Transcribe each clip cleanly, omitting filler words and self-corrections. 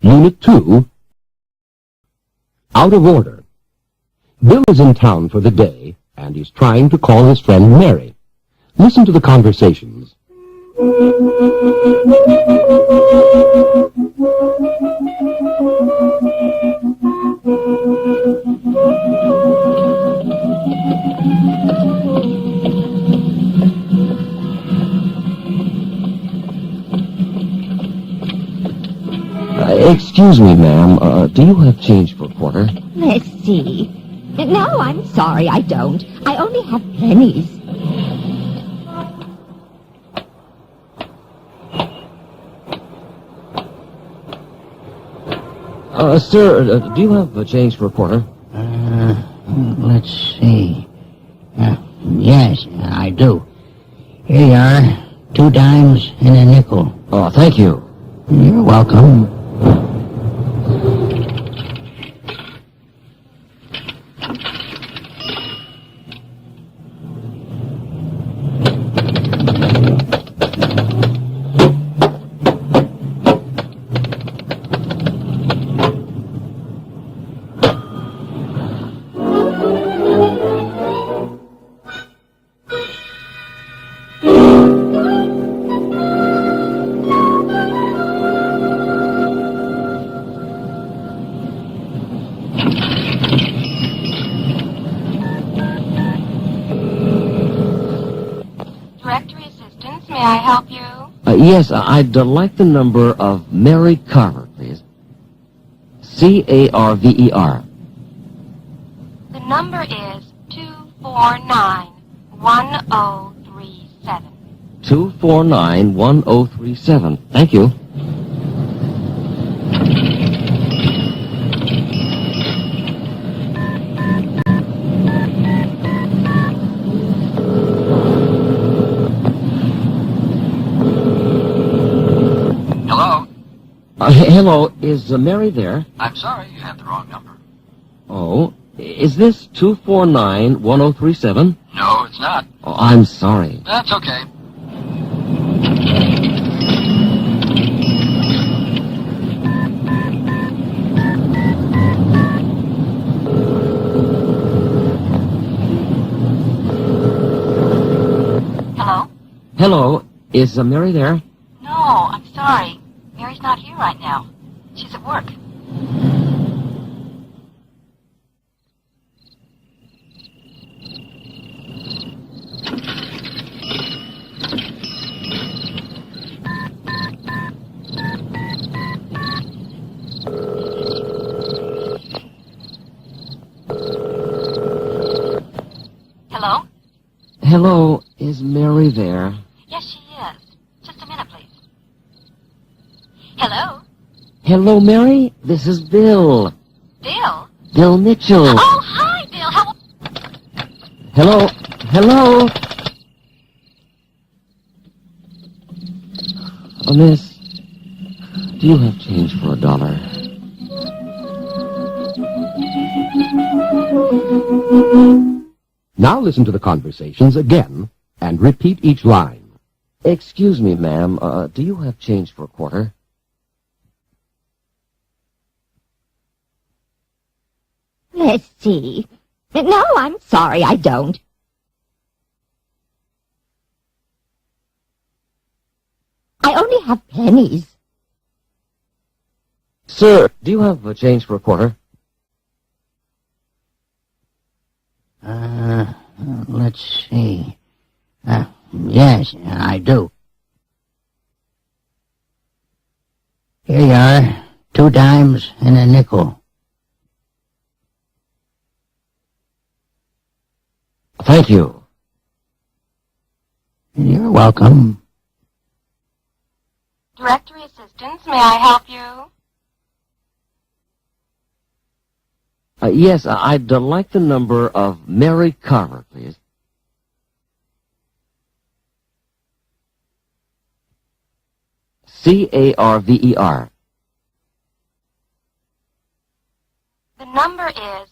Unit 2, Out of Order. Bill is in town for the day, and he's trying to call his friend Mary. Listen to the conversations. Excuse me, ma'am. Do you have change for a quarter? Let's see. No, I'm sorry, I don't. I only have pennies. Sir, do you have change for a quarter? Let's see. Yes, I do. Here you are. 2 dimes and a nickel. Oh, thank you. You're welcome. Directory assistance, may I help you? Yes, I'd like the number of Mary Carver, please. C-A-R-V-E-R. The number is 249-1037. 249-1037. Thank you. Hello, is Mary there? I'm sorry, you have the wrong number. Oh, is this 249-1037? No, it's not. Oh, I'm sorry. That's okay. Hello? Hello, is Mary there? No, I'm sorry. Mary's not here right now. She's at work. Hello? Hello, is Mary there? Yes, she is. Just a minute, please. Hello? Hello, Mary. This is Bill. Bill? Bill Mitchell. Oh, hi, Bill. How... Hello? Hello? Oh, miss, do you have change for $1? Now listen to the conversations again and repeat each line. Excuse me, ma'am. Do you have change for a quarter? Let's see. No, I'm sorry, I don't. I only have pennies. Sir, do you have change for a quarter? Let's see. Yes, I do. Here you are. 2 dimes and a nickel. Thank you. You're welcome. Directory assistance, may I help you? Yes, I'd like the number of Mary Carver, please. C-A-R-V-E-R. The number is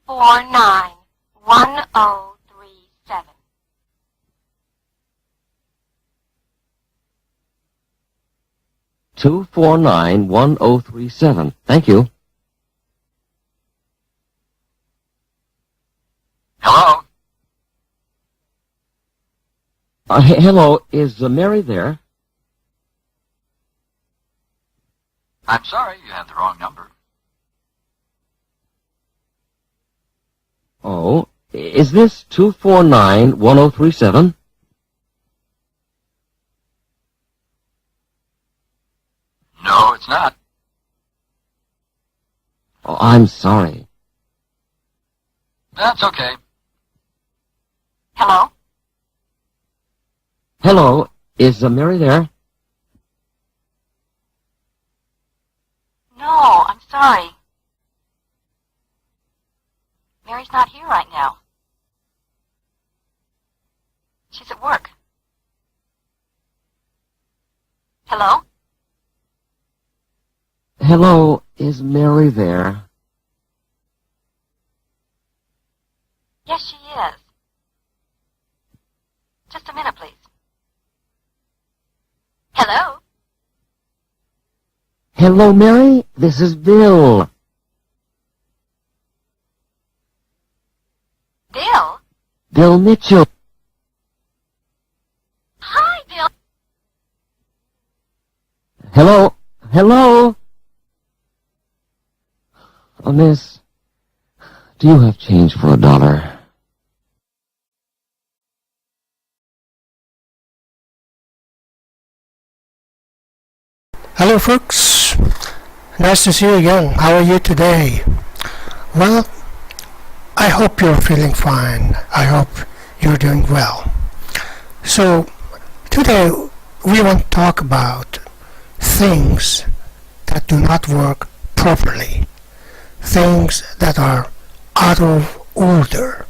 249-1037. 249-1037. Thank you. Hello? Hello, is Mary there? I'm sorry, you have the wrong number. Oh, is this 249-1037? No, it's not. Oh, I'm sorry. That's okay. Hello? Hello, is Mary there? No, I'm sorry. Mary's not here right now. She's at work. Hello? Hello, is Mary there? Yes, she is. Just a minute, please. Hello? Hello, Mary? This is Bill. Bill? Bill Mitchell. Hi, Bill. Hello? Hello? Oh, miss, do you have change for $1? Hello folks, nice to see you again. How are you today? Well, I hope you're feeling fine. I hope you're doing well. So today we want to talk about things that do not work properly, things that are out of order.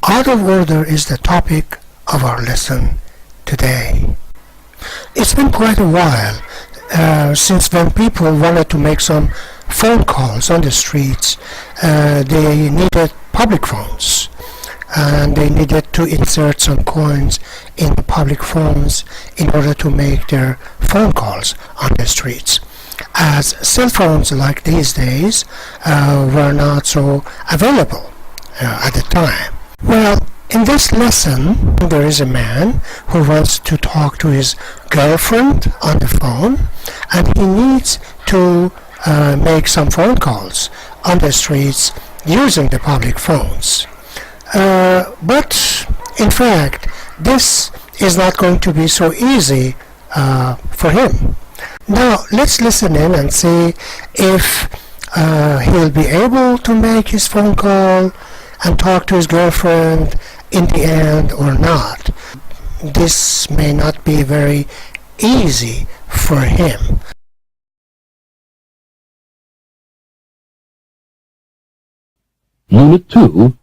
Out of order is the topic of our lesson today. It's been quite a while since when people wanted to make some phone calls on the streets, they needed public phones and they needed to insert some coins in the public phones in order to make their phone calls on the streets, as cell phones like these days were not so available at the time. Well, in this lesson, there is a man who wants to talk to his girlfriend on the phone, and he needs to make some phone calls on the streets using the public phones. But, in fact, this is not going to be so easy for him. Now, let's listen in and see if he'll be able to make his phone call and talk to his girlfriend in the end or not. This may not be very easy for him. Unit 2,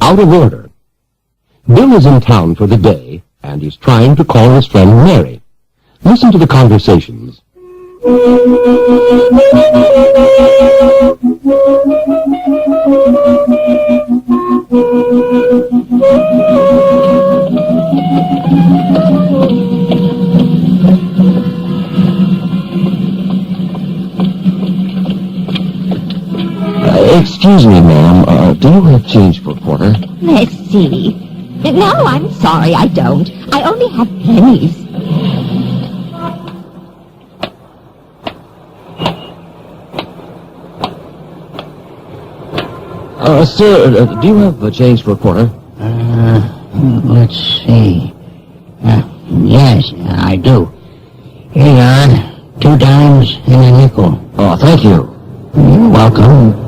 Out of Order. Bill is in town for the day, and he's trying to call his friend Mary. Listen to the conversations. Excuse me, ma'am. Do you have change for a quarter? Let's see. No, I'm sorry, I don't. I only have pennies. Sir, do you have change for a quarter? Let's see. Yes, I do. Here you are, 2 dimes and a nickel. Oh, thank you. You're welcome.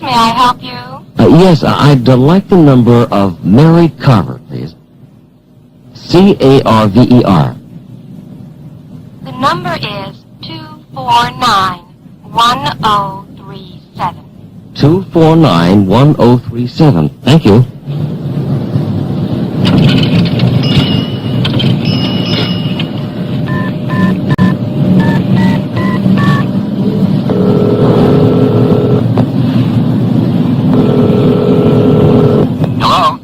May I help you? Yes, I'd like the number of Mary Carver, please. Carver. The number is 249-1037. 249-1037. Thank you. Hello?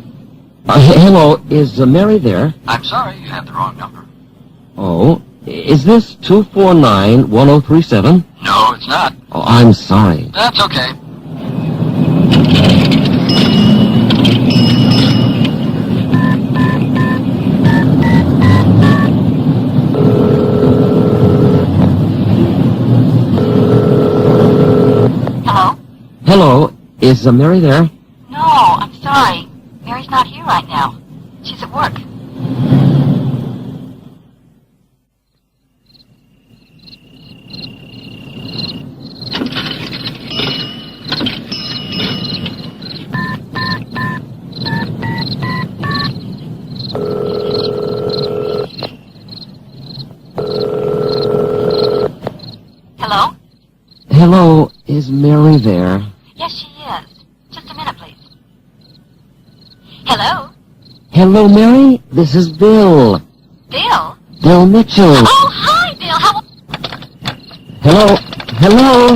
Hello, is Mary there? I'm sorry, you have the wrong number. Oh, is this 249-1037? No, it's not. Oh, I'm sorry. That's okay. Hello? Hello, is Mary there? No, I'm sorry. Mary's not here right now. She's at work. Hello? Hello, is Mary there? Yes, she is. Just a minute, please. Hello? Hello, Mary? This is Bill. Bill? Bill Mitchell. Oh, hi, Bill. How... Hello? Hello?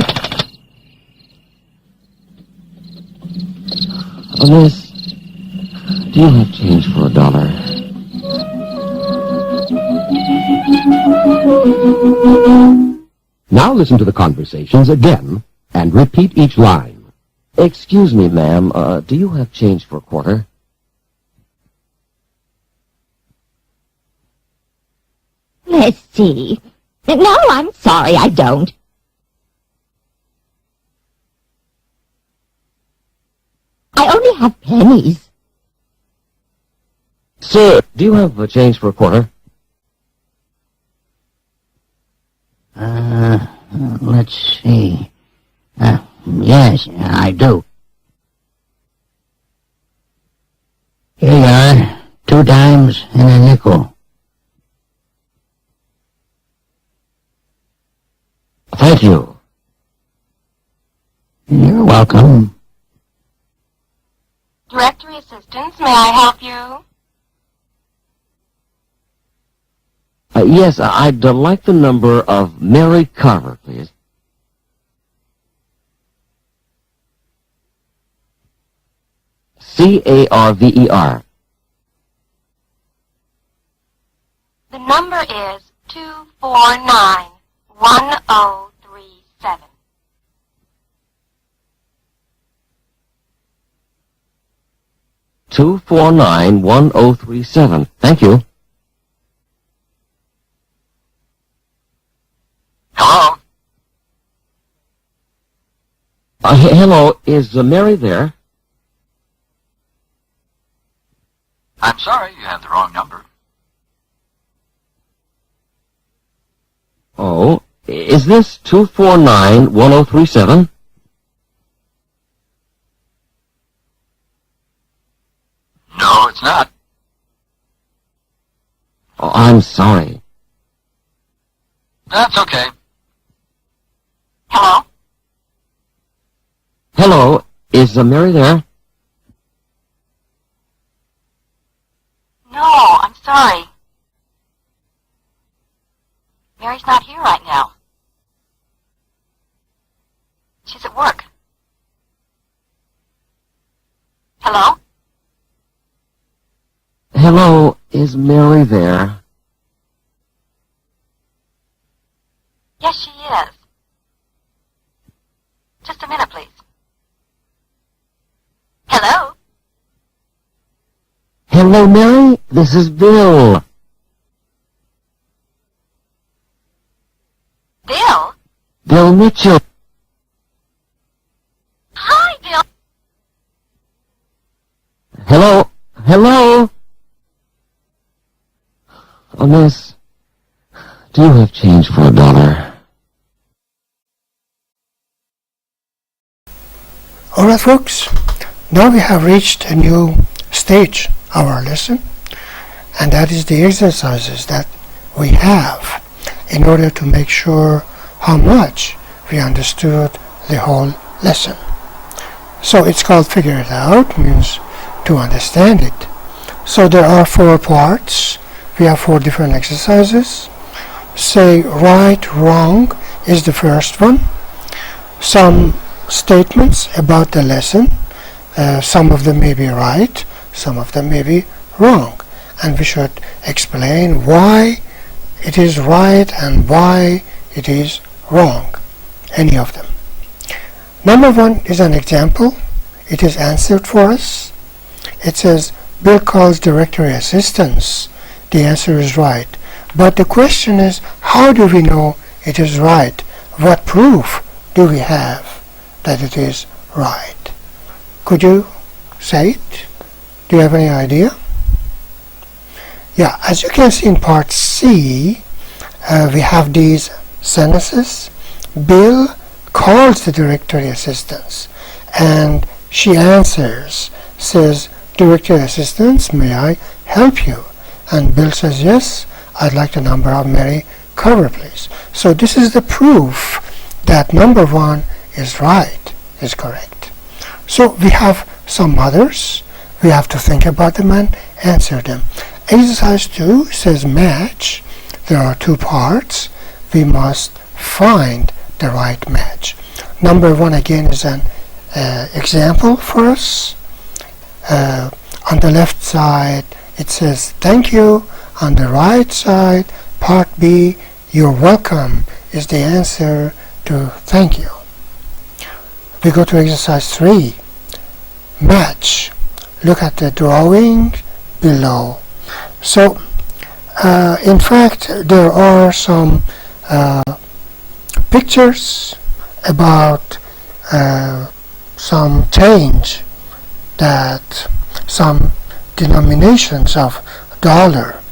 Miss, do you have change for $1? Now listen to the conversations again and repeat each line. Excuse me, ma'am, do you have change for $1? Let's see. No, I'm sorry, I don't. I only have pennies. Sir, do you have change for $1? Let's see. Yes, I do. Here you are, 2 dimes and a nickel. Thank you. You're welcome. Directory assistance, may I help you? Yes, I'd like the number of Mary Carver, please. Carver. The number is 249-1037. 249-1037. Thank you. Hello? Hello, is Mary there? I'm sorry, you have the wrong number. Oh, is this 249-1037? No, it's not. Oh, I'm sorry. That's okay. Hello? Hello, is Mary there? No, I'm sorry. Mary's not here right now. She's at work. Hello? Hello, is Mary there? Yes, she is. Just a minute, please. Hello? Hello, Mary? This is Bill. Bill? Bill Mitchell. Hi, Bill. Hello? Hello? Oh, miss, do you have change for $1? Alright folks, now we have reached a new stage of our lesson, and that is the exercises that we have in order to make sure how much we understood the whole lesson. So it's called figure it out, means to understand it. So there are 4 parts. We have 4 different exercises. Say right, wrong is the first one. Some statements about the lesson. Some of them may be right, some of them may be wrong. And we should explain why it is right and why it is wrong. Any of them. Number 1 is an example. It is answered for us. It says, Bill calls directory assistance. The answer is right. But the question is, how do we know it is right? What proof do we have that it is right? Could you say it? Do you have any idea? Yeah, as you can see in part C, we have these sentences. Bill calls the directory assistance and she answers, says, directory assistance, may I help you? And Bill says, yes, I'd like the number of Mary Carver, please. So this is the proof that number 1 is right, is correct. So we have some others. We have to think about them and answer them. Exercise 2 says match. There are 2 parts. We must find the right match. Number 1 again is an example for us. On the left side it says thank you. On the right side, part B, you're welcome, is the answer to thank you. We go to exercise 3. Match. Look at the drawing below. So in fact there are some pictures about some change, that some denominations of dollar,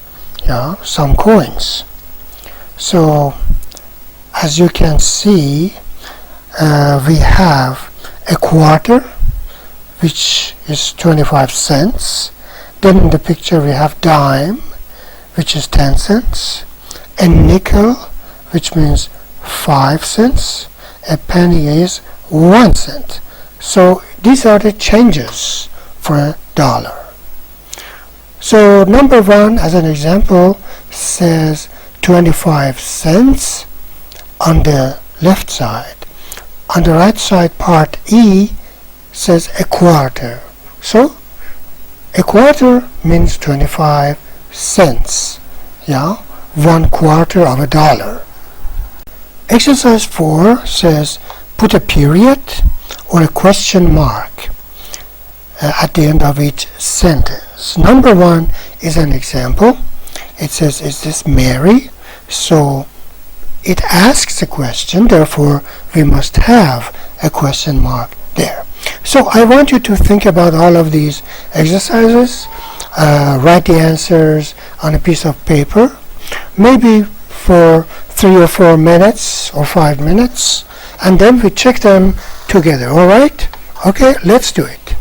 some coins. So as you can see, we have a quarter, which is 25 cents. Then in the picture we have dime, which is 10 cents, a nickel, which means 5 cents, a penny is 1 cent. So these are the changes for a dollar. So number 1, as an example, says 25 cents on the left side. On the right side, part E says a quarter. So a quarter means 25 cents. 1 quarter of a dollar. Exercise 4 says put a period or a question mark at the end of each sentence. Number 1 is an example. It says, is this Mary? So it asks a question, therefore we must have a question mark there. So I want you to think about all of these exercises, write the answers on a piece of paper, maybe for 3 or 4 minutes or 5 minutes, and then we check them together. Alright? Okay, let's do it.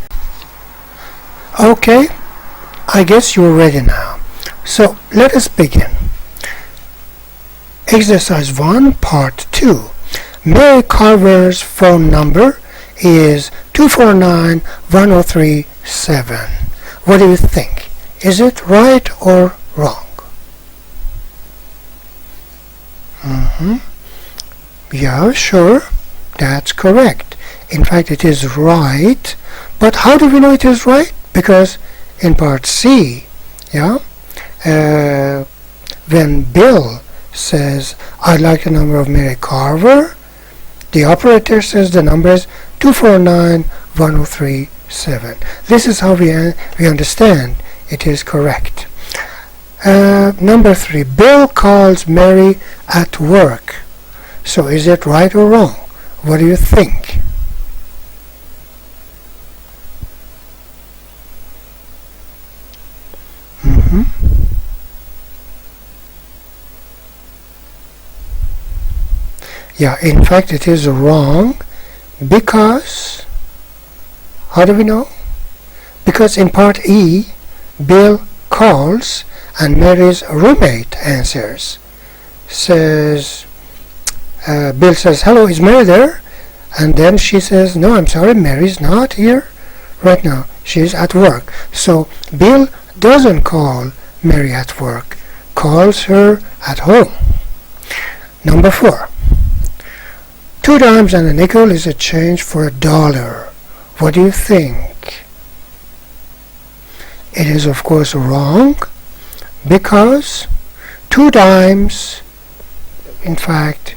Okay, I guess you're ready now. So let us begin. Exercise 1, part 2. Mary Carver's phone number is 249-1037. What do you think? Is it right or wrong? Yeah, sure. That's correct. In fact, it is right. But how do we know it is right? Because in part C, when Bill says, I'd like the number of Mary Carver, the operator says the number is 249-1037. This is how we understand it is correct. Number 3, Bill calls Mary at work. So is it right or wrong? What do you think? Yeah, in fact it is wrong because How do we know? Because in part E, Bill calls and Mary's roommate answers. Bill says, hello, is Mary there? And then she says, no, I'm sorry, Mary's not here right now. She's at work. So Bill doesn't call Mary at work, calls her at home. Number 4. 2 dimes and a nickel is a change for $1. What do you think? It is, of course, wrong, because 2 dimes, in fact,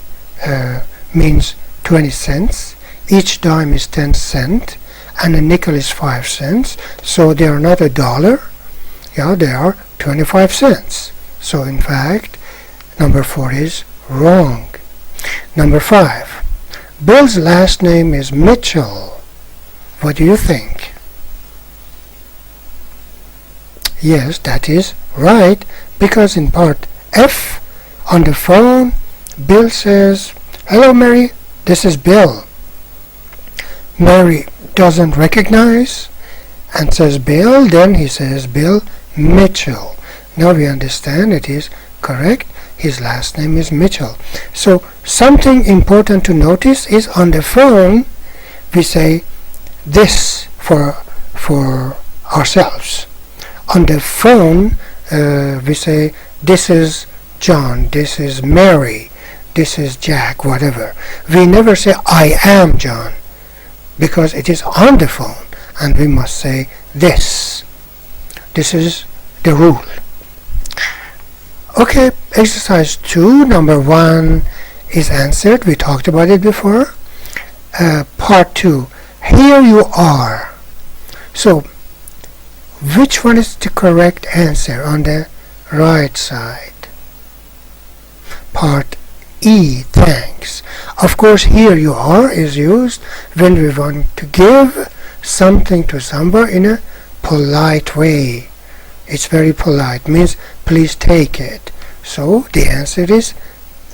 means 20 cents. Each dime is 10 cents, and a nickel is 5 cents. So they are not $1. Yeah, they are 25 cents. So, in fact, number 4 is wrong. Number 5. Bill's last name is Mitchell. What do you think? Yes, that is right, because in part F, on the phone, Bill says, hello Mary, this is Bill. Mary doesn't recognize and says Bill, then he says Bill Mitchell. Now we understand it is correct. His last name is Mitchell. So something important to notice is on the phone we say this for ourselves. On the phone we say this is John, this is Mary, this is Jack, whatever. We never say I am John, because it is on the phone and we must say this. This is the rule. Okay, exercise 2, number 1 is answered. We talked about it before. Part 2, here you are. So, which one is the correct answer on the right side? Part E, thanks. Of course, here you are is used when we want to give something to somebody in a polite way. It's very polite, means please take it. So the answer is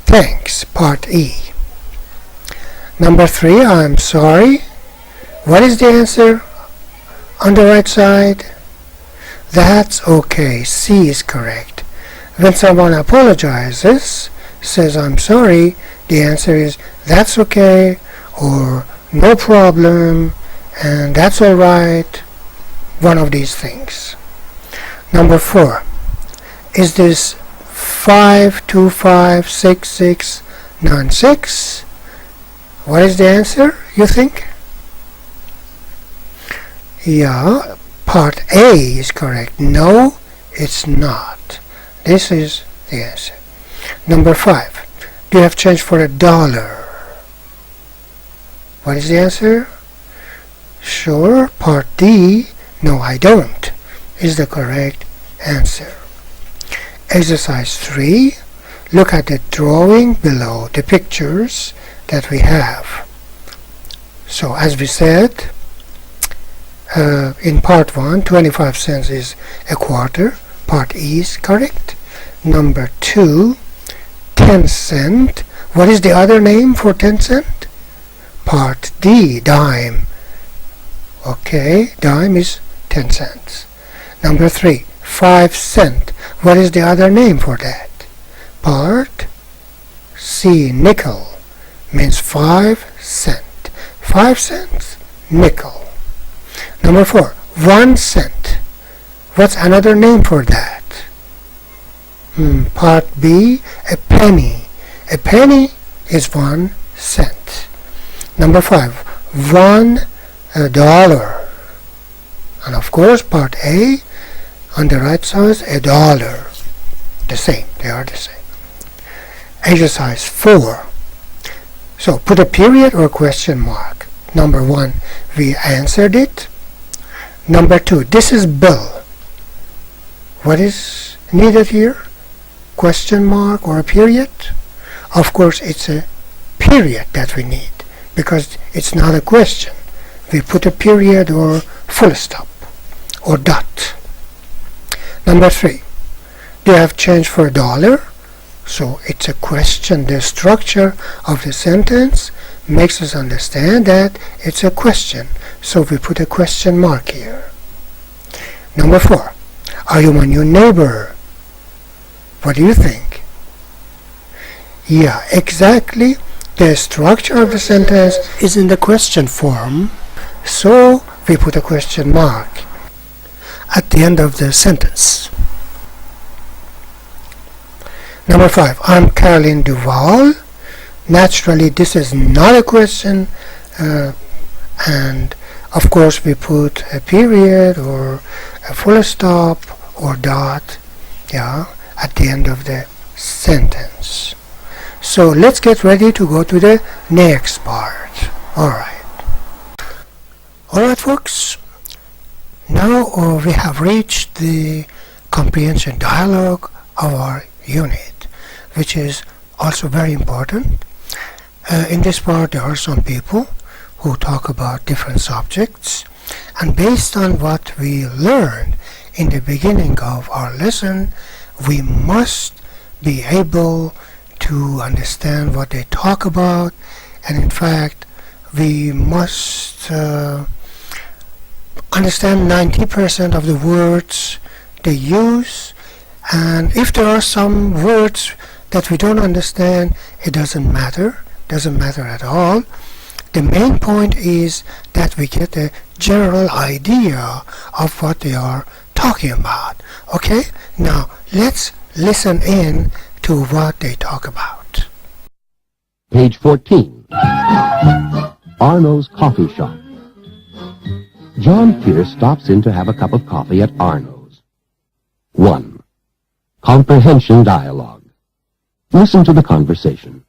thanks, part E. Number 3, I'm sorry. What is the answer on the right side? That's okay, C is correct. When someone apologizes, says I'm sorry, the answer is that's okay, or no problem, and that's alright, one of these things. Number 4, is this 5256696? What is the answer, you think? Yeah, part A is correct. No, it's not. This is the answer. Number 5, do you have change for $1? What is the answer? Sure, part D, no I don't, is the correct answer. Exercise 3, look at the drawing below the pictures that we have. So as we said, in part 1, 25 cents is a quarter. Part E is correct. Number 2, 10 cent. What is the other name for 10 cent? Part D, dime. Okay, dime is 10 cents. Number 3, 5 cent. What is the other name for that? Part C, nickel, means 5 cent. 5 cents, nickel. Number 4, 1 cent. What's another name for that? Part B, a penny. A penny is 1 cent. Number 5, $1. And of course, part A, on the right side, $1. The same, they are the same. Exercise 4. So put a period or question mark. Number 1, we answered it. Number 2, this is Bill. What is needed here? Question mark or a period? Of course, it's a period that we need, because it's not a question. We put a period or full stop or dot. Number 3, do you have change for $1? So it's a question. The structure of the sentence makes us understand that it's a question. so we put a question mark here. Number 4. Are you my new neighbor? What do you think? Yeah, exactly. The structure of the sentence is in the question form, so we put a question mark at the end of the sentence. Number 5. I'm Caroline Duval. Naturally, this is not a question, and of course we put a period or a full stop or dot, at the end of the sentence. So let's get ready to go to the next part. Alright, folks. Now we have reached the comprehension dialogue of our unit, which is also very important. In this part, there are some people who talk about different subjects, and based on what we learned in the beginning of our lesson, we must be able to understand what they talk about, and in fact, we must understand 90% of the words they use, and if there are some words that we don't understand, it doesn't matter at all. The main point is that we get a general idea of what they are talking about. Okay, now let's listen in to what they talk about. Page 14. Arno's Coffee Shop. John Pierce stops in to have a cup of coffee at Arno's. 1. Comprehension dialogue. Listen to the conversation.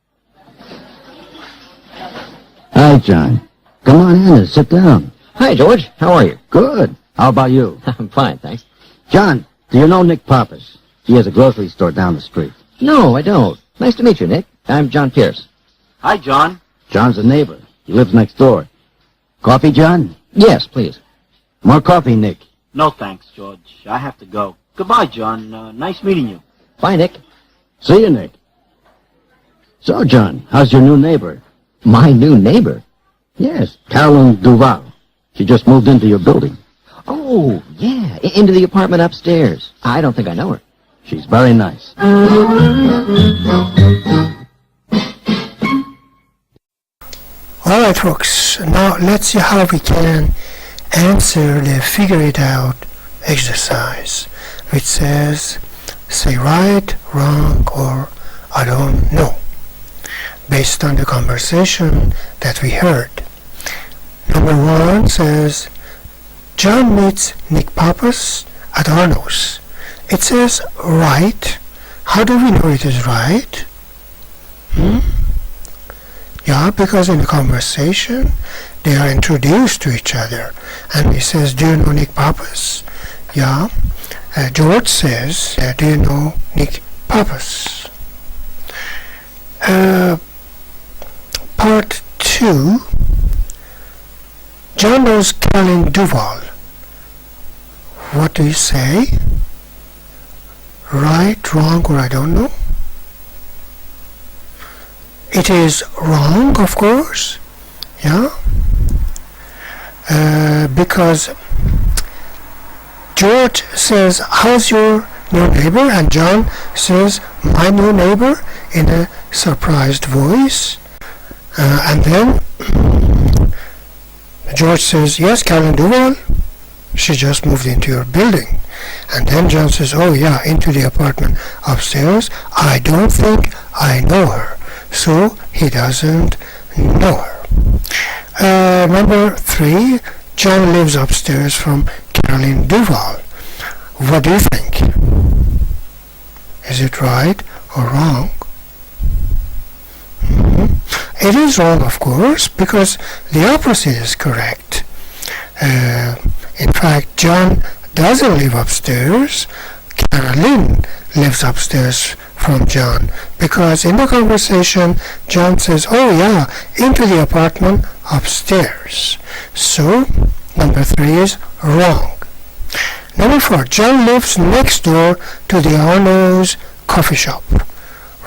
Hi, John. Come on in and sit down. Hi, George. How are you? Good. How about you? I'm fine, thanks. John, do you know Nick Pappas? He has a grocery store down the street. No, I don't. Nice to meet you, Nick. I'm John Pierce. Hi, John. John's a neighbor. He lives next door. Coffee, John? Yes, please. More coffee, Nick. No thanks, George. I have to go. Goodbye, John. Nice meeting you. Bye, Nick. See you, Nick. So, John, how's your new neighbor? My new neighbor? Yes, Caroline Duval. She just moved into your building. Oh, yeah, into the apartment upstairs. I don't think I know her. She's very nice. Alright, folks, now let's see how we can answer the figure it out exercise, which says say right, wrong, or I don't know, based on the conversation that we heard. Number 1 says John meets Nick Pappas at Arno's. It says right. How do we know it is right? Yeah, because in the conversation they are introduced to each other, and he says, do you know Nick Pappas? Yeah. George says, do you know Nick Pappas? Part 2. John knows Caroline Duval. What do you say? Right, wrong, or I don't know? It is wrong, of course. Yeah. Because George says, how's your new neighbor? And John says, my new neighbor, in a surprised voice. And then George says, yes, Caroline Duval. She just moved into your building. And then John says, oh yeah, into the apartment upstairs. I don't think I know her. So he doesn't know her. Number 3, John lives upstairs from Caroline Duval. What do you think? Is it right or wrong? It is wrong, of course, because the opposite is correct. In fact, John doesn't live upstairs. Caroline lives upstairs from John, because in the conversation John says, oh yeah, into the apartment upstairs. So number 3 is wrong. Number 4, John lives next door to the Arno's coffee shop.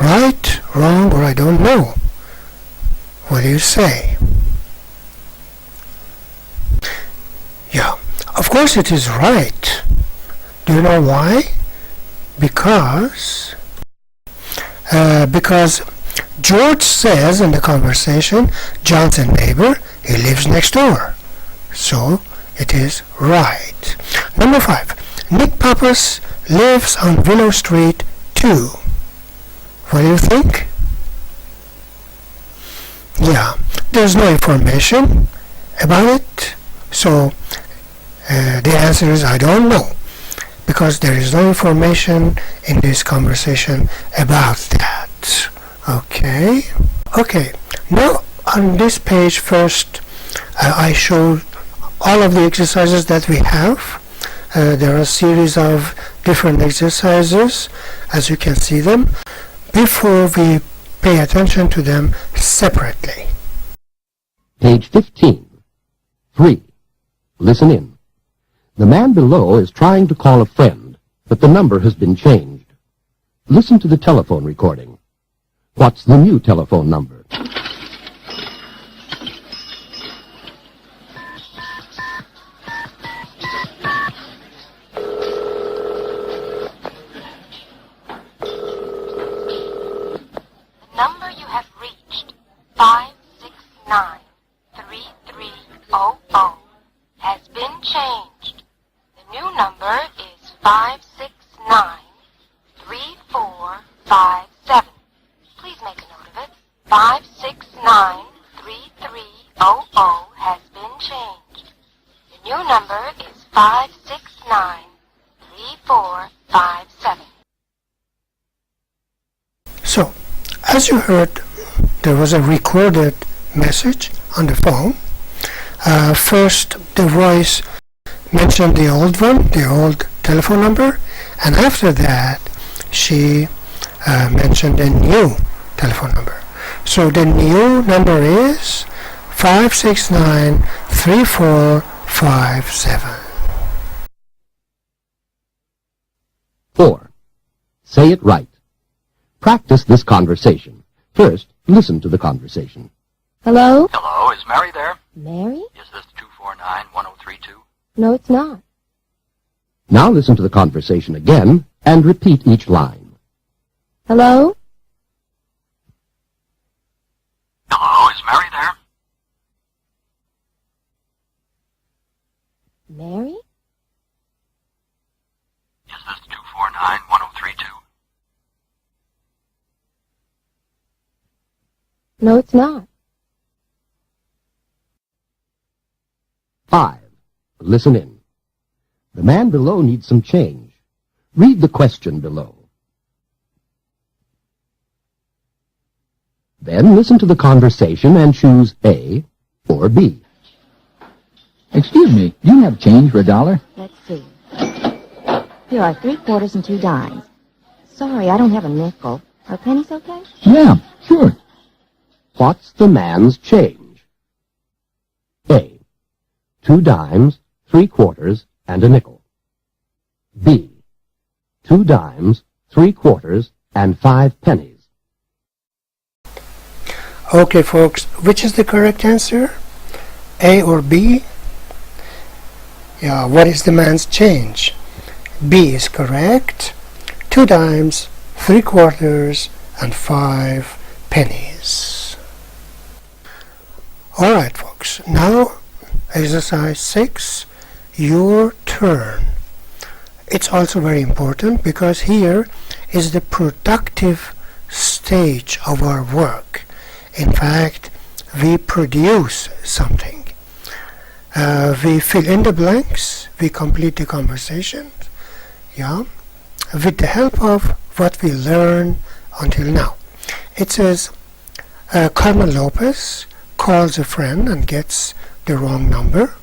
Right, wrong, or I don't know? What do you say? Of course it is right. Do you know why? Because George says in the conversation, John's a neighbor, he lives next door. So it is right. Number 5. Nick Pappas lives on Willow Street 2. What do you think? Yeah, there's no information about it. So the answer is I don't know, because there is no information in this conversation about that. Okay. Now on this page first, I showed all of the exercises that we have. There are a series of different exercises, as you can see them, before we pay attention to them separately. Page 15. 3. Listen in. The man below is trying to call a friend, but the number has been changed. Listen to the telephone recording. What's the new telephone number? The number you have reached, 569-3300, has been changed. The new number is 569-3457. Please make a note of it. 569-3300 has been changed. The new number is 569-3457. So, as you heard, there was a recorded message on the phone. First, the voice mentioned the old one, the old telephone number, and after that, she mentioned a new telephone number. So the new number is 569-3457. 4. Say it right. Practice this conversation. First, listen to the conversation. Hello? Hello, is Mary there? Mary? Is this 249-1032? No, it's not. Now listen to the conversation again and repeat each line. Hello? Hello, is Mary there? Mary? Is this 249-1032? No, it's not. 5. Listen in. The man below needs some change. Read the question below. Then listen to the conversation and choose A or B. Excuse me, do you have change for $1? Let's see. Here are 3 quarters and 2 dimes. Sorry, I don't have a nickel. Are pennies okay? Yeah, sure. What's the man's change? A. 2 dimes, 3 quarters, and a nickel. B. 2 dimes, 3 quarters, and 5 pennies. Okay, folks, which is the correct answer? A or B? Yeah, what is the man's change? B is correct. 2 dimes, 3 quarters, and 5 pennies. Alright, folks, now exercise 6, your turn. It's also very important because here is the productive stage of our work. In fact, we produce something. We fill in the blanks, we complete the conversation, with the help of what we learned until now. It says, Carmen Lopez calls a friend and gets the wrong number.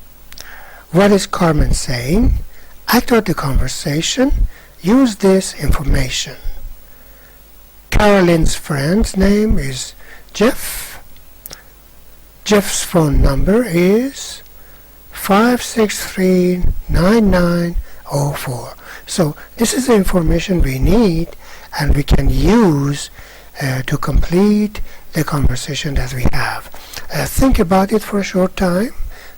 What is Carmen saying? Act out the conversation. Use this information. Carolyn's friend's name is Jeff. Jeff's phone number is 563-9904. So this is the information we need and we can use to complete the conversation that we have. Think about it for a short time,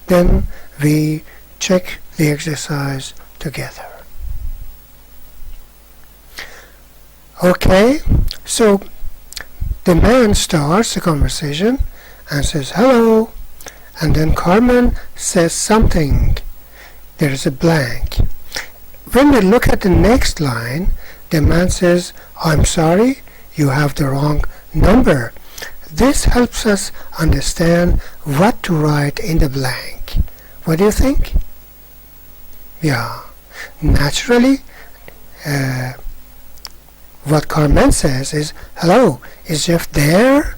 then we check the exercise together. Okay, so the man starts the conversation and says hello, and then Carmen says something. There is a blank. When we look at the next line, the man says, I'm sorry, you have the wrong number. This helps us understand what to write in the blank. What do you think? Yeah, naturally, what Carmen says is, hello, is Jeff there?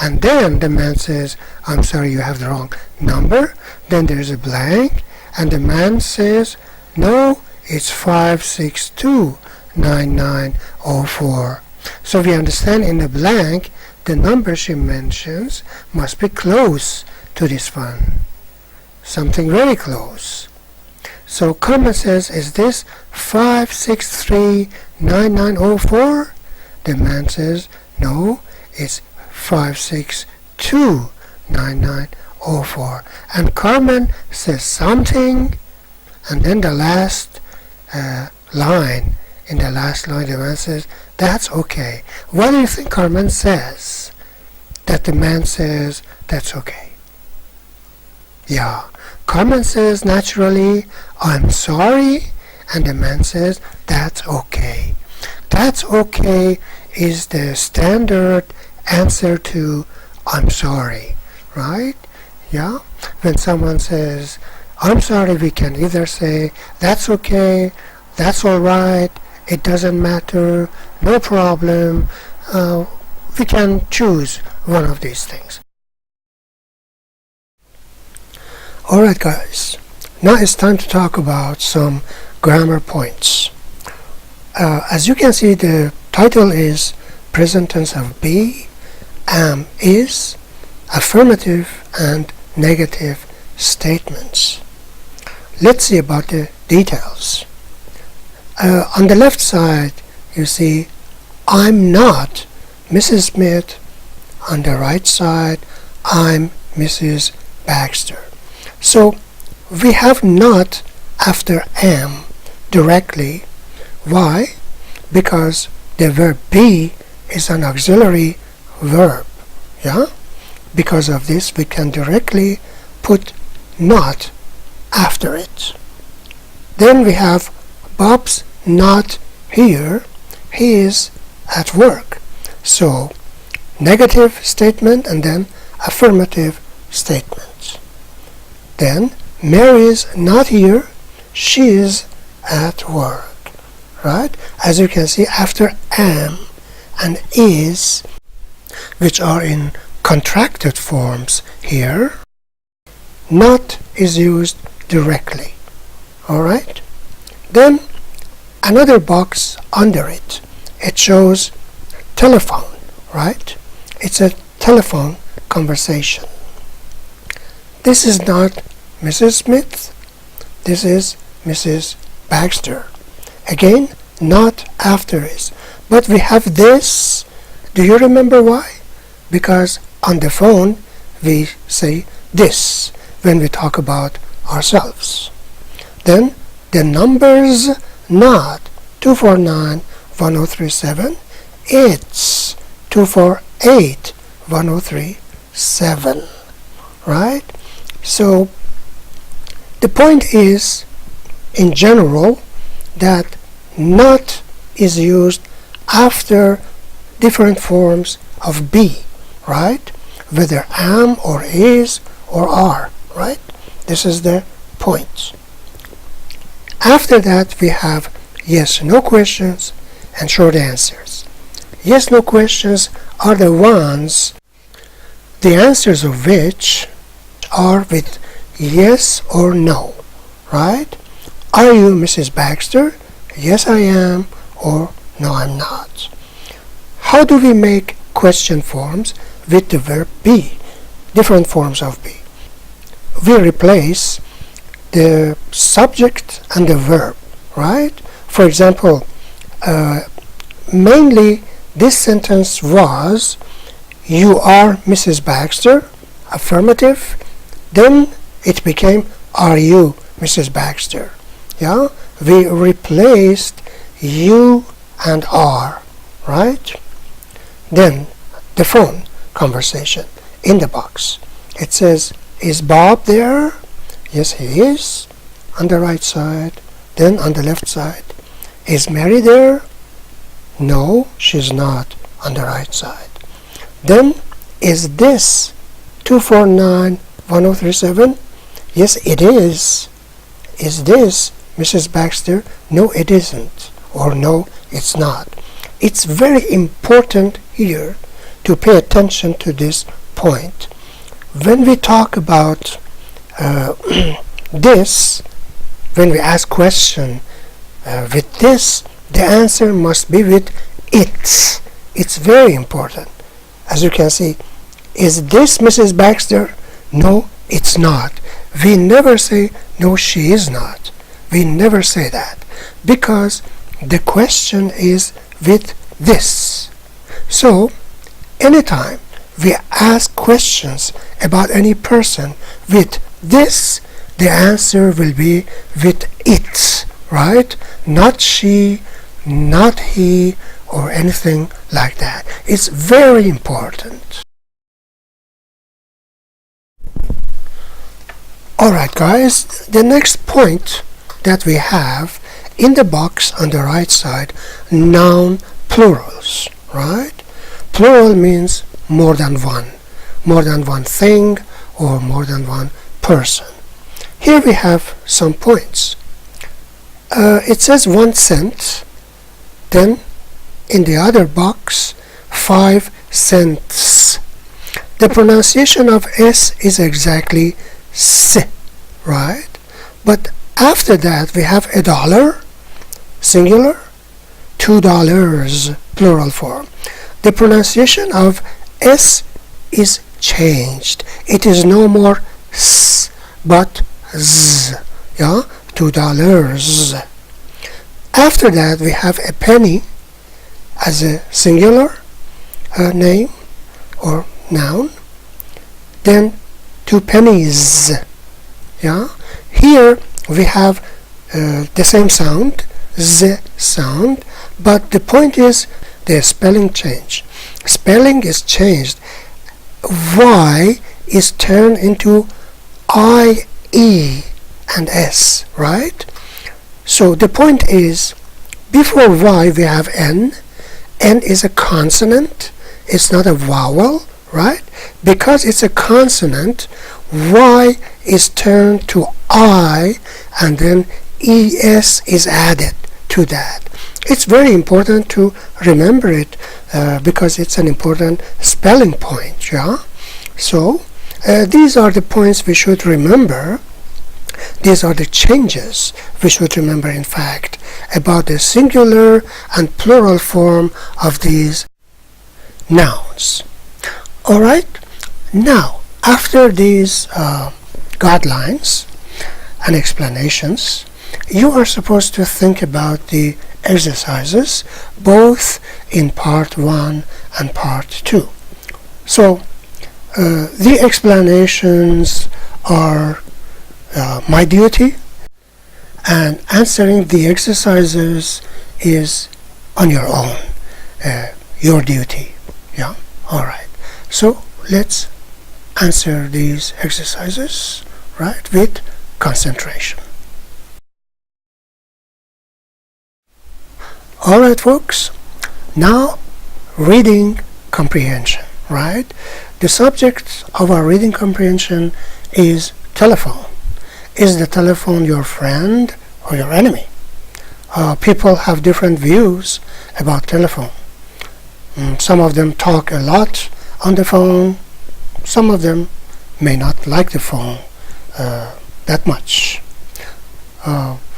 And then the man says, I'm sorry, you have the wrong number. Then there's a blank, and the man says, no, it's 5629904. So we understand in the blank, the number she mentions must be close to this one. Something very close. So Carmen says, is this 5639904? The man says, no, it's 5629904. And Carmen says something, and then the last line, in the last line the man says, that's okay. What do you think Carmen says that the man says that's okay? Yeah, Carmen says naturally, I'm sorry, and the man says that's okay. That's okay is the standard answer to I'm sorry, right? Yeah, when someone says I'm sorry, we can either say that's okay, that's all right, it doesn't matter, no problem. We can choose one of these things. Alright guys, now it's time to talk about some grammar points. As you can see, the title is present tense of be, am, is, affirmative and negative statements. Let's see about the details. On the left side you see I'm not Mrs. Smith. On the right side I'm Mrs. Baxter. So we have not after am directly. Why? Because the verb be is an auxiliary verb. Yeah? Because of this we can directly put not after it. Then we have Bob's not here, he is at work. So negative statement and then affirmative statement. Then Mary's not here, she is at work. Right? As you can see, after am and is, which are in contracted forms here, not is used directly. Alright? Then another box under it. It shows telephone, right? It's a telephone conversation. This is not Mrs. Smith. This is Mrs. Baxter. Again, not after is. But we have this. Do you remember why? Because on the phone we say this when we talk about ourselves. Then the numbers not 249-1037, it's 248-1037, right? So the point is, in general, that not is used after different forms of be, right? Whether am or is or are, right? This is the point. After that we have yes, no questions and short answers. Yes, no questions are the ones, the answers of which are with yes or no, right? Are you Mrs. Baxter? Yes, I am, or no, I'm not. How do we make question forms with the verb be? Different forms of be. We replace the subject and the verb, right? For example, mainly this sentence was, you are Mrs. Baxter, affirmative. Then it became, are you Mrs. Baxter. Yeah, we replaced you and are, right? Then the phone conversation in the box. It says, is Bob there? Yes, he is, on the right side. Then on the left side, is Mary there? No, she's not, on the right side. Then, is this 249-1037? Yes, it is. Is this Mrs. Baxter? No, it isn't. Or no, it's not. It's very important here to pay attention to this point. When we talk about this, when we ask question with this, the answer must be with it's. It's very important. As you can see, is this Mrs. Baxter? No, it's not. We never say, no, she is not. We never say that, because the question is with this. So, anytime we ask questions about any person with this, the answer will be with it, right? Not she, not he, or anything like that. It's very important. Alright guys, the next point that we have in the box on the right side, noun plurals, right? Plural means more than one thing, or more than one person. Here we have some points. It says 1 cent, then in the other box 5 cents. The pronunciation of S is exactly S, right? But after that we have $1, singular, $2, plural form. The pronunciation of S is changed. It is no more S, but Z. Yeah, $2. After that we have a penny as a singular name or noun. Then 2 pennies. Yeah, here we have the same sound, Z sound, but the point is the spelling change. Spelling is changed. Y is turned into I-E and S, right? So the point is, before Y we have N. N is a consonant. It's not a vowel, right? Because it's a consonant, Y is turned to I, and then ES is added to that. It's very important to remember it because it's an important spelling point, yeah? So these are the points we should remember. These are the changes we should remember, in fact, about the singular and plural form of these nouns. Alright, now after these guidelines and explanations, you are supposed to think about the exercises both in part 1 and part 2. So the explanations are my duty, and answering the exercises is on your own, your duty. Yeah, alright. So let's answer these exercises, right, with concentration. Alright folks, now reading comprehension, right? The subject of our reading comprehension is telephone. Is the telephone your friend or your enemy? People have different views about telephone. Some of them talk a lot on the phone. Some of them may not like the phone that much.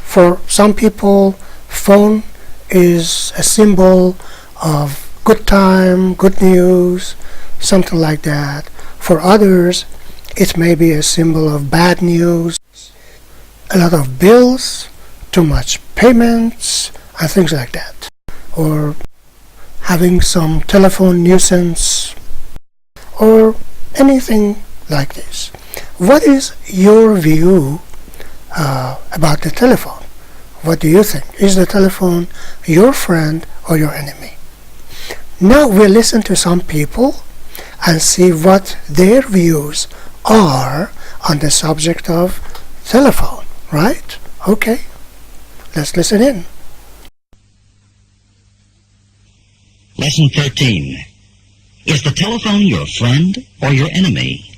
For some people, phone is a symbol of good time, good news, something like that. For others, it may be a symbol of bad news, a lot of bills, too much payments, and things like that. Or having some telephone nuisance, or anything like this. What is your view about the telephone. What do you think? Is the telephone your friend or your enemy? Now we'll listen to some people and see what their views are on the subject of telephone, right? Okay, let's listen in. Lesson 13. Is the telephone your friend or your enemy?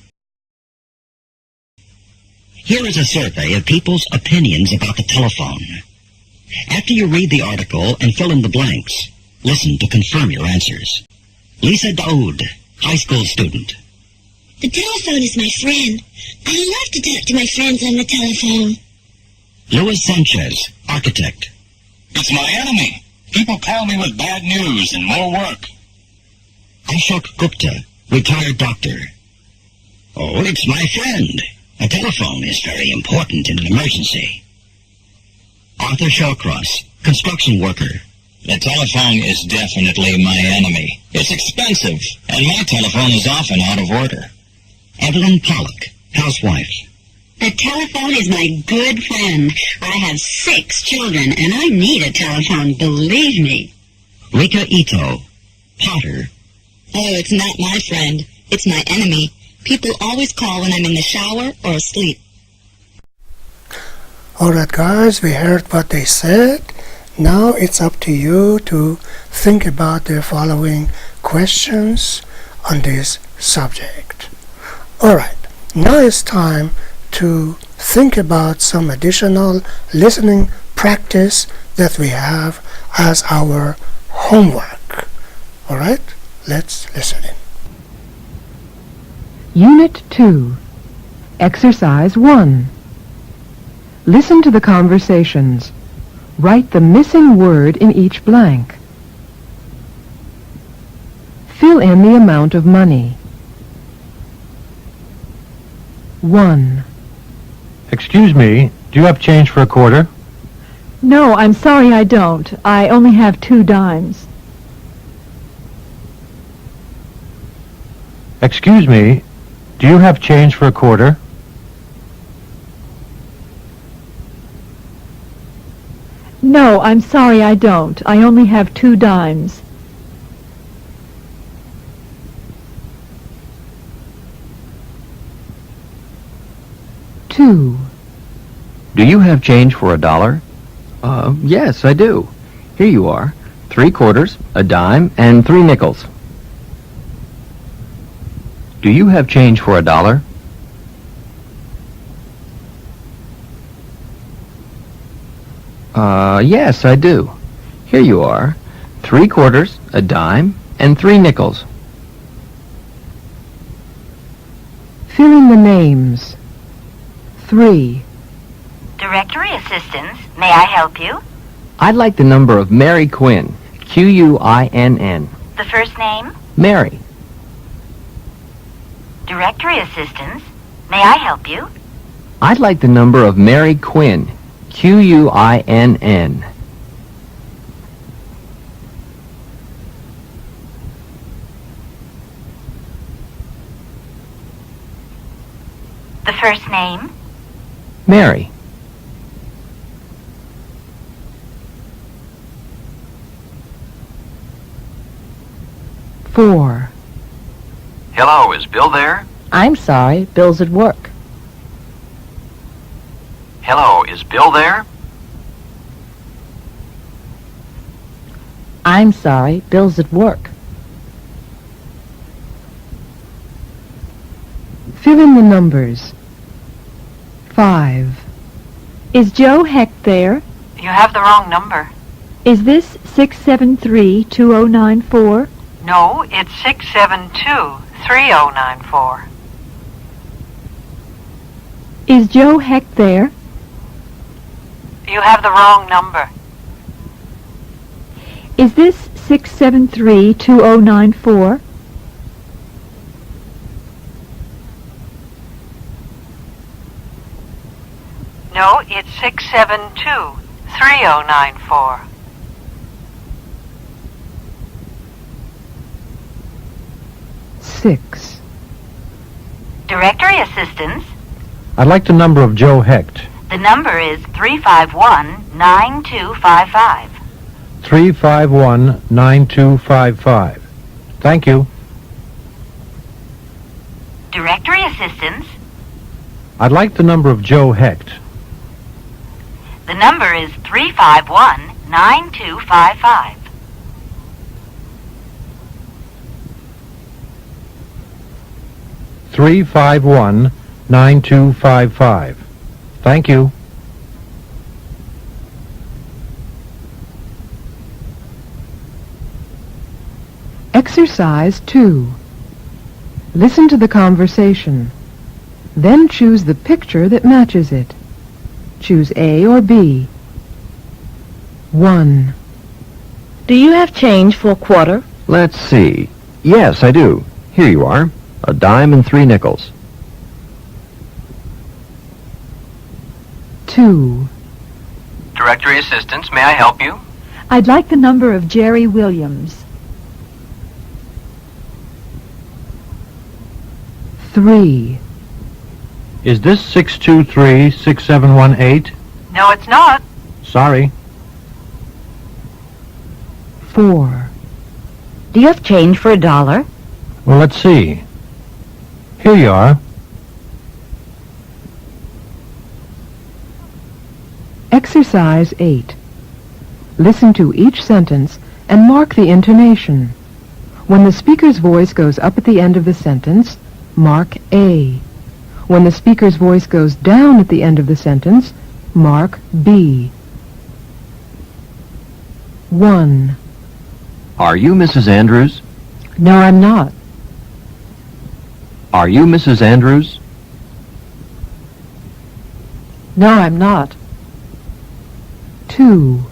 Here is a survey of people's opinions about the telephone. After you read the article and fill in the blanks, listen to confirm your answers. Lisa Daoud, high school student. The telephone is my friend. I love to talk to my friends on the telephone. Luis Sanchez, architect. It's my enemy. People call me with bad news and more work. Ashok Gupta, retired doctor. Oh, it's my friend. A telephone is very important in an emergency. Arthur Shawcross, construction worker. The telephone is definitely my enemy. It's expensive, and my telephone is often out of order. Evelyn Pollock, housewife. The telephone is my good friend. I have 6 children, and I need a telephone, believe me. Rika Ito, potter. Oh, it's not my friend. It's my enemy. People always call when I'm in the shower or asleep. Alright guys, we heard what they said. Now it's up to you to think about the following questions on this subject. Alright, now it's time to think about some additional listening practice that we have as our homework. Alright, let's listen in. Unit 2, Exercise 1. Listen to the conversations. Write the missing word in each blank. Fill in the amount of money. 1. Excuse me, do you have change for a quarter? No, I'm sorry I don't. I only have 2 dimes. Excuse me, do you have change for a quarter? No, I'm sorry I don't. I only have 2 dimes. Two. Do you have change for $1? Yes, I do. Here you are. 3 quarters, a dime, and 3 nickels. Do you have change for $1? Yes, I do. Here you are. 3 quarters, a dime, and 3 nickels. Fill in the names. 3. Directory assistance, may I help you? I'd like the number of Mary Quinn, Quinn. The first name? Mary. Directory assistance, may I help you? I'd like the number of Mary Quinn, Quinn. The first name? Mary. Four. Hello, is Bill there? I'm sorry, Bill's at work. Hello, is Bill there? I'm sorry, Bill's at work. Fill in the numbers. 5. Is Joe Hecht there? You have the wrong number. Is this 673-2094? No, it's 672-3094. Is Joe Hecht there? You have the wrong number. Is this 673-2094? No, it's 672-3094. 6. Directory assistance. I'd like the number of Joe Hecht. The The number is 351-9255. 351-9255. Thank you. Directory assistance. I'd like the number of Joe Hecht. The number is 351-9255. Three 9255. Thank you. Exercise 2. Listen to the conversation. Then choose the picture that matches it. Choose A or B. 1. Do you have change for a quarter? Let's see. Yes, I do. Here you are. A dime and 3 nickels. 2. Directory assistance, may I help you? I'd like the number of Jerry Williams. 3. Is this 623-6718? No, it's not. Sorry. 4. Do you have change for $1? Well, let's see. Here you are. Exercise 8. Listen to each sentence and mark the intonation. When the speaker's voice goes up at the end of the sentence, mark A. When the speaker's voice goes down at the end of the sentence, mark B. 1. Are you Mrs. Andrews? No, I'm not. Are you Mrs. Andrews? No, I'm not. 2.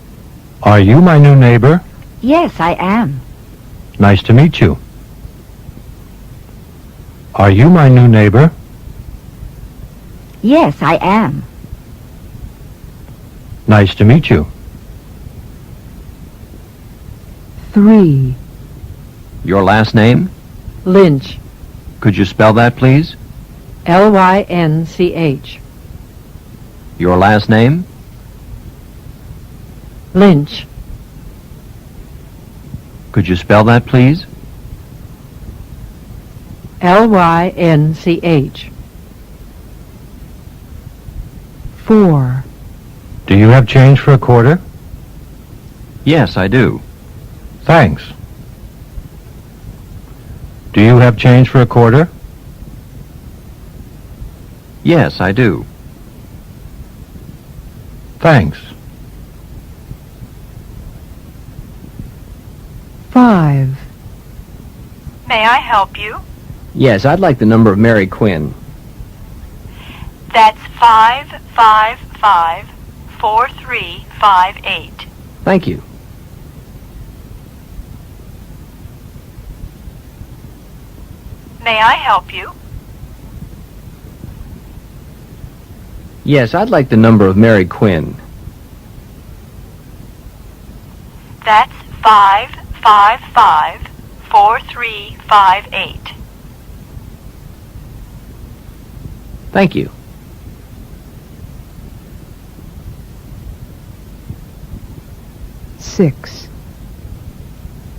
Are you my new neighbor? Yes, I am. Nice to meet you. Are you my new neighbor? Yes, I am. Nice to meet you. 3. Your last name? Lynch. Could you spell that, please? Lynch. Your last name? Lynch. Could you spell that, please? Lynch. 4. Do you have change for a quarter? Yes, I do. Thanks. Do you have change for a quarter? Yes, I do. Thanks. 5. May I help you? Yes, I'd like the number of Mary Quinn. That's 555-4358. Thank you. May I help you? Yes, I'd like the number of Mary Quinn. That's 555-4358. Thank you. 6.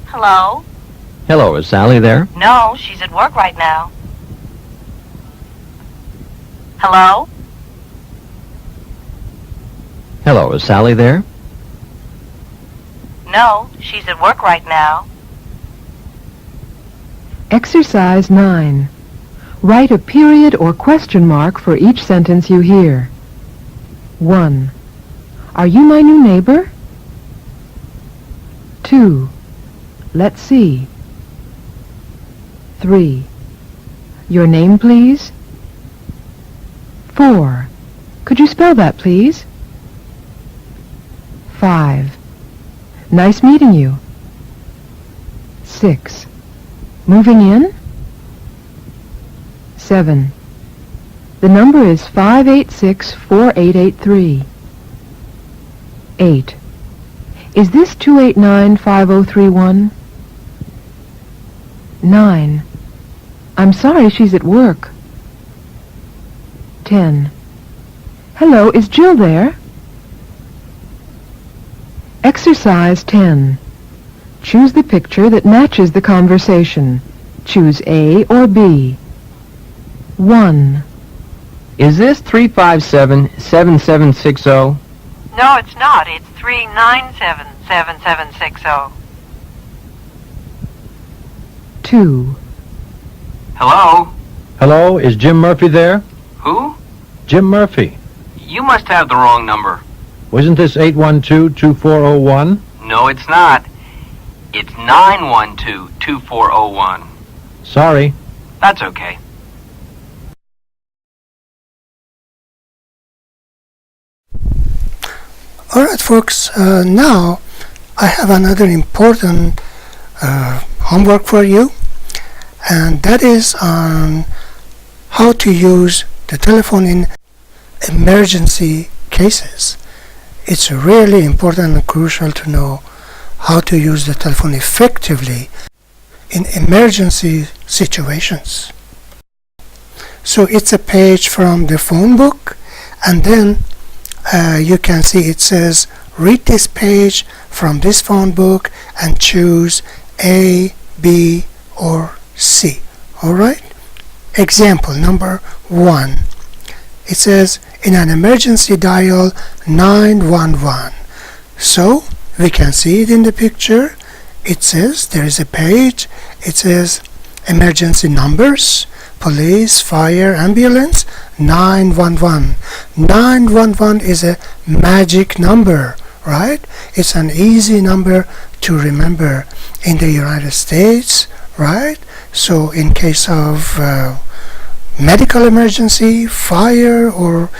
Hello? Hello, is Sally there? No, she's at work right now. Hello? Hello, is Sally there? No, she's at work right now. Exercise 9. Write a period or question mark for each sentence you hear. 1. Are you my new neighbor? 2. Let's see. 3. Your name, please? 4. Could you spell that, please? 5. Nice meeting you. 6. Moving in? 7. The number is 586-4883. 8. Is this 289-5031? 9. I'm sorry she's at work. 10. Hello, is Jill there? Exercise 10. Choose the picture that matches the conversation. Choose A or B. 1. Is this 357-7760? No, it's not. It's 397-7760. 2. Hello? Hello, is Jim Murphy there? Who? Jim Murphy. You must have the wrong number. Wasn't this 812-2401? No, it's not. It's 912-2401. Sorry. That's okay. Alright folks, now I have another important homework for you, and that is on how to use the telephone in emergency cases. It's really important and crucial to know how to use the telephone effectively in emergency situations. So it's a page from the phone book, and then you can see it says read this page from this phone book and choose A, B, or C. Alright? Example number 1. It says in an emergency dial 911. So we can see it in the picture. It says there is a page. It says emergency numbers, police, fire, ambulance, 911. 911 is a magic number, right? It's an easy number to remember in the United States, right? So in case of medical emergency, fire, or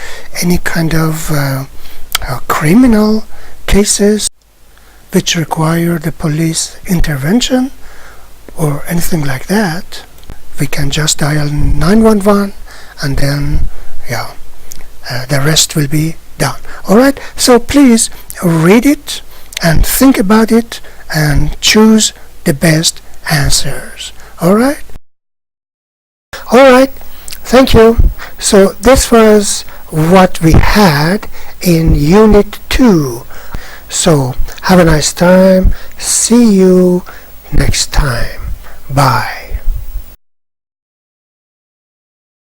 any kind of criminal cases which require the police intervention or anything like that, we can just dial 911 and then the rest will be done. Alright, so please read it and think about it and choose the best answers. Alright, thank you. So this was what we had in Unit 2. So have a nice time. See you next time. Bye.